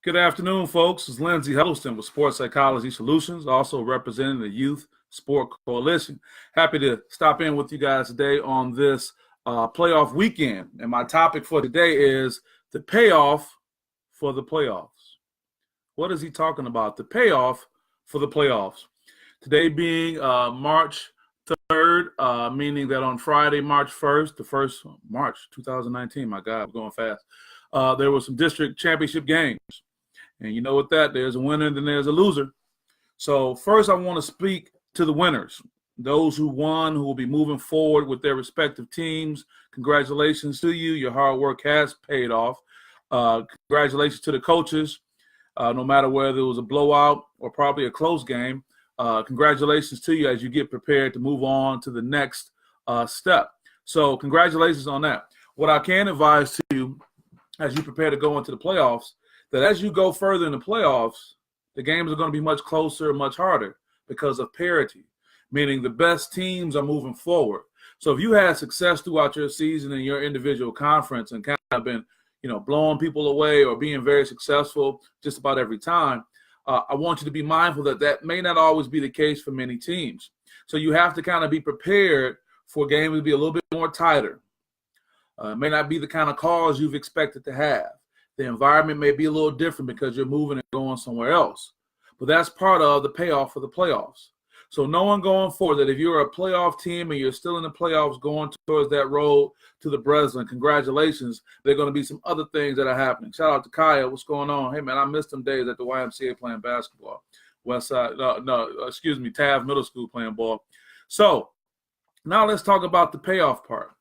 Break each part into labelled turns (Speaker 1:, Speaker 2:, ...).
Speaker 1: Good afternoon, folks. It's Lindsay Huddleston with Sports Psychology Solutions, also representing the Youth Sport Coalition. Happy to stop in with you guys today on this playoff weekend. And my topic for today is the payoff for the playoffs. What is he talking about? The payoff for the playoffs. Today being March 3rd, meaning that on Friday, March 1st, the first March 2019, my God, I'm going fast, there were some district championship games. And you know what that, there's a winner and then there's a loser. So first I want to speak to the winners, those who won, who will be moving forward with their respective teams. Congratulations to you. Your hard work has paid off. Congratulations to the coaches, no matter whether it was a blowout or probably a close game. Congratulations to you as you get prepared to move on to the next step. So congratulations on that. What I can advise to you as you prepare to go into the playoffs, that as you go further in the playoffs, the games are going to be much closer, much harder because of parity, meaning the best teams are moving forward. So if you had success throughout your season in your individual conference and kind of been, blowing people away or being very successful just about every time, I want you to be mindful that that may not always be the case for many teams. So you have to kind of be prepared for games to be a little bit more tighter. It may not be the kind of calls you've expected to have. The environment may be a little different because you're moving and going somewhere else. But that's part of the payoff for the playoffs. So knowing going forward that if you're a playoff team and you're still in the playoffs going towards that road to the Breslin, congratulations. There are going to be some other things that are happening. Shout out to Kaya. What's going on? Hey, man, I missed them days at the YMCA playing basketball. Tav Middle School playing ball. So now let's talk about the payoff part.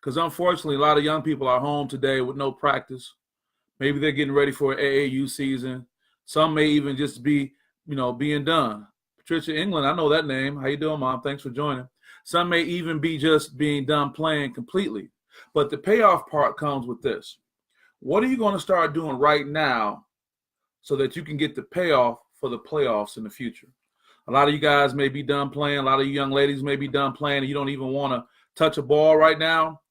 Speaker 1: Because unfortunately, a lot of young people are home today with no practice. Maybe they're getting ready for an AAU season. Some may even just be, being done. Patricia England, I know that name. How you doing, Mom? Thanks for joining. Some may even be just being done playing completely. But the payoff part comes with this. What are you going to start doing right now so that you can get the payoff for the playoffs in the future? A lot of you guys may be done playing. A lot of you young ladies may be done playing and you don't even want to touch a ball right now.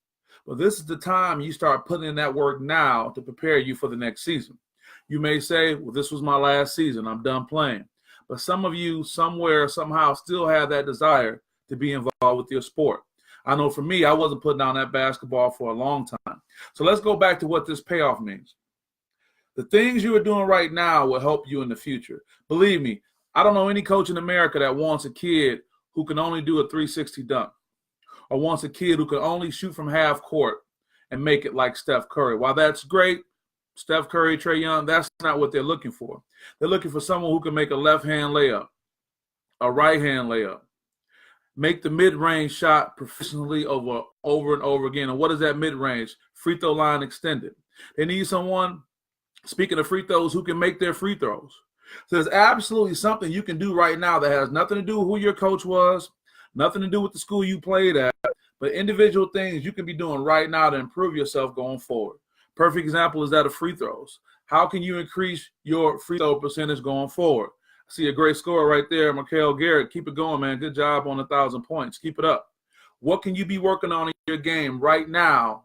Speaker 1: Well, this is the time you start putting in that work now to prepare you for the next season. You may say, well, this was my last season. I'm done playing. But some of you somewhere, somehow still have that desire to be involved with your sport. I know for me, I wasn't putting down that basketball for a long time. So let's go back to what this payoff means. The things you are doing right now will help you in the future. Believe me, I don't know any coach in America that wants a kid who can only do a 360 dunk, or wants a kid who can only shoot from half court and make it like Steph Curry. While that's great, Steph Curry, Trae Young, that's not what they're looking for. They're looking for someone who can make a left-hand layup, a right-hand layup, make the mid-range shot proficiently over and over again. And what is that mid-range? Free throw line extended. They need someone, speaking of free throws, who can make their free throws. So there's absolutely something you can do right now that has nothing to do with who your coach was, nothing to do with the school you played at, but individual things you can be doing right now to improve yourself going forward. Perfect example is that of free throws. How can you increase your free throw percentage going forward? I see a great score right there, Mikhail Garrett. Keep it going, man. Good job on 1,000 points. Keep it up. What can you be working on in your game right now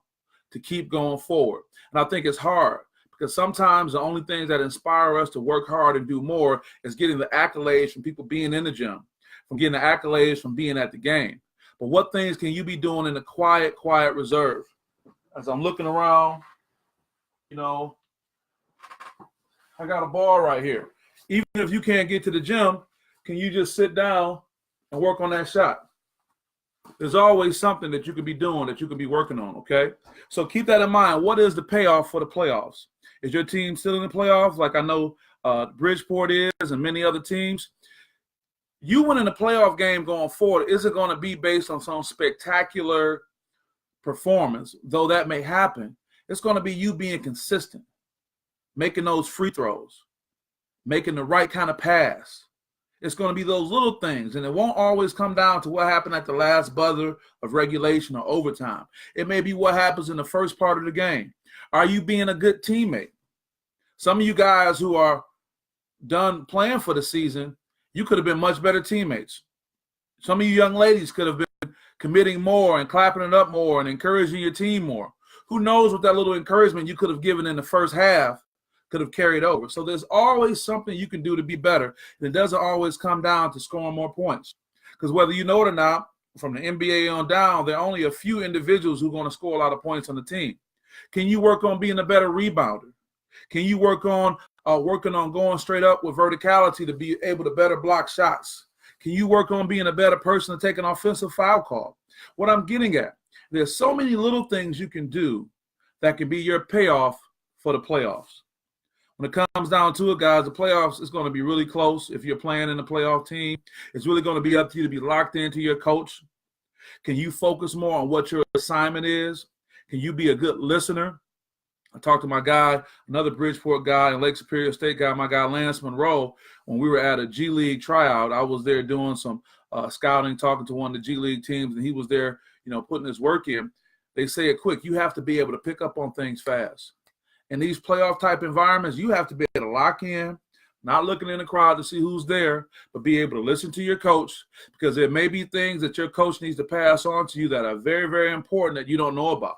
Speaker 1: to keep going forward? And I think it's hard because sometimes the only things that inspire us to work hard and do more is getting the accolades from people being in the gym, from getting the accolades from being at the game. But what things can you be doing in the quiet reserve? As I'm looking around, I got a ball right here. Even if you can't get to the gym, can you just sit down and work on that shot? There's always something that you could be doing, that you could be working on, okay? So keep that in mind. What is the payoff for the playoffs? Is your team still in the playoffs like I know Bridgeport is and many other teams? You winning the playoff game going forward isn't going to be based on some spectacular performance, though that may happen. It's going to be you being consistent, making those free throws, making the right kind of pass. It's going to be those little things, and it won't always come down to what happened at the last buzzer of regulation or overtime. It may be what happens in the first part of the game. Are you being a good teammate? Some of you guys who are done playing for the season, you could have been much better teammates. Some of you young ladies could have been committing more and clapping it up more and encouraging your team more. Who knows what that little encouragement you could have given in the first half could have carried over. So there's always something you can do to be better. And it doesn't always come down to scoring more points. Because whether you know it or not, from the NBA on down, there are only a few individuals who are going to score a lot of points on the team. Can you work on being a better rebounder? Can you work on working on going straight up with verticality to be able to better block shots? Can you work on being a better person to take an offensive foul call? What I'm getting at, there's so many little things you can do that can be your payoff for the playoffs. When it comes down to it, guys, the playoffs is going to be really close. If you're playing in a playoff team, it's really going to be up to you to be locked into your coach. Can you focus more on what your assignment is? Can you be a good listener? I talked to my guy, another Bridgeport guy and Lake Superior State guy, my guy Lance Monroe, when we were at a G League tryout. I was there doing some scouting, talking to one of the G League teams, and he was there, putting his work in. They say it quick. You have to be able to pick up on things fast. In these playoff type environments, you have to be able to lock in, not looking in the crowd to see who's there, but be able to listen to your coach, because there may be things that your coach needs to pass on to you that are very, very important that you don't know about.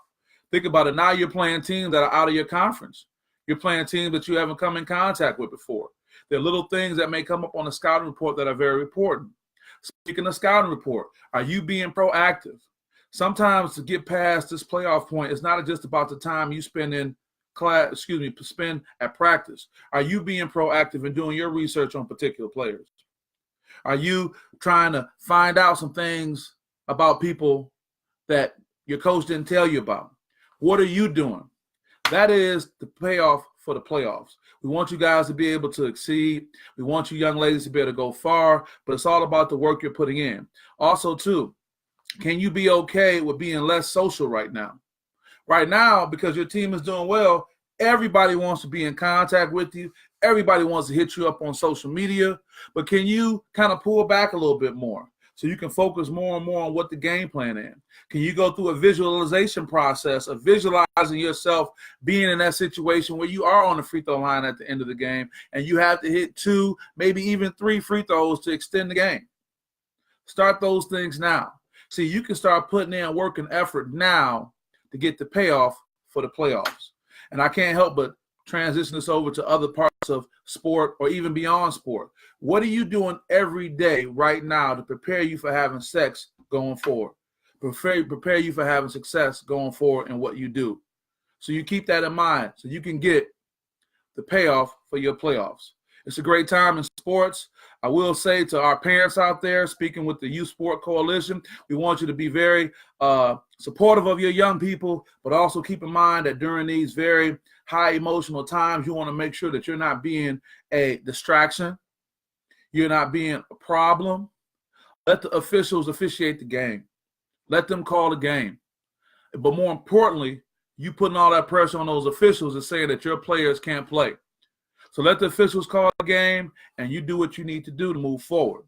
Speaker 1: Think about it. Now you're playing teams that are out of your conference. You're playing teams that you haven't come in contact with before. There are little things that may come up on the scouting report that are very important. Speaking of scouting report, are you being proactive? Sometimes to get past this playoff point, it's not just about the time you spend spend at practice. Are you being proactive in doing your research on particular players? Are you trying to find out some things about people that your coach didn't tell you about? What are you doing? That is the payoff for the playoffs. We want you guys to be able to exceed. We want you young ladies to be able to go far, but it's all about the work you're putting in. Also, too, can you be okay with being less social right now? Right now, because your team is doing well, everybody wants to be in contact with you. Everybody wants to hit you up on social media. But can you kind of pull back a little bit more so you can focus more and more on what the game plan is? Can you go through a visualization process of visualizing yourself being in that situation where you are on the free throw line at the end of the game and you have to hit 2, maybe even 3 free throws to extend the game? Start those things now. See, you can start putting in work and effort now to get the payoff for the playoffs. And I can't help but transition this over to other parts of sport or even beyond sport. What are you doing every day right now to prepare you for having sex going forward? Prepare you for having success going forward in what you do. So you keep that in mind so you can get the payoff for your playoffs. It's a great time in sports. I will say to our parents out there, speaking with the Youth Sport Coalition, we want you to be very supportive of your young people, but also keep in mind that during these very high emotional times, you want to make sure that you're not being a distraction. You're not being a problem. Let the officials officiate the game. Let them call the game. But more importantly, you putting all that pressure on those officials and saying that your players can't play. So let the officials call the game, and you do what you need to do to move forward.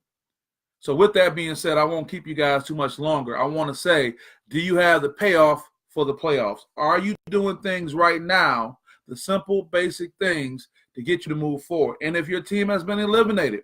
Speaker 1: So with that being said, I won't keep you guys too much longer. I want to say, do you have the payoff for the playoffs? Are you doing things right now, the simple, basic things to get you to move forward? And if your team has been eliminated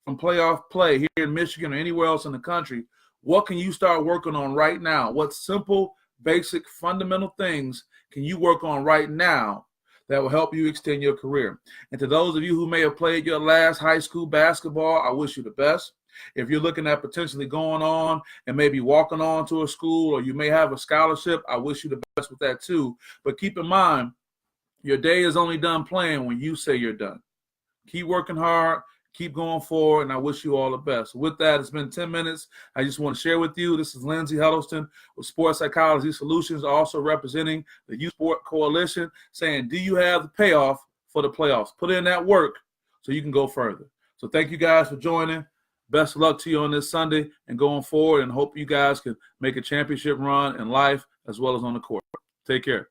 Speaker 1: from playoff play here in Michigan or anywhere else in the country, what can you start working on right now? What simple, basic, fundamental things can you work on right now that will help you extend your career? And to those of you who may have played your last high school basketball, I wish you the best. If you're looking at potentially going on and maybe walking on to a school, or you may have a scholarship, I wish you the best with that too. But keep in mind, your day is only done playing when you say you're done. Keep working hard. Keep going forward, and I wish you all the best. With that, it's been 10 minutes. I just want to share with you, this is Lindsay Huddleston with Sports Psychology Solutions, also representing the Youth Sport Coalition, saying, do you have the payoff for the playoffs? Put in that work so you can go further. So thank you guys for joining. Best of luck to you on this Sunday and going forward, and hope you guys can make a championship run in life as well as on the court. Take care.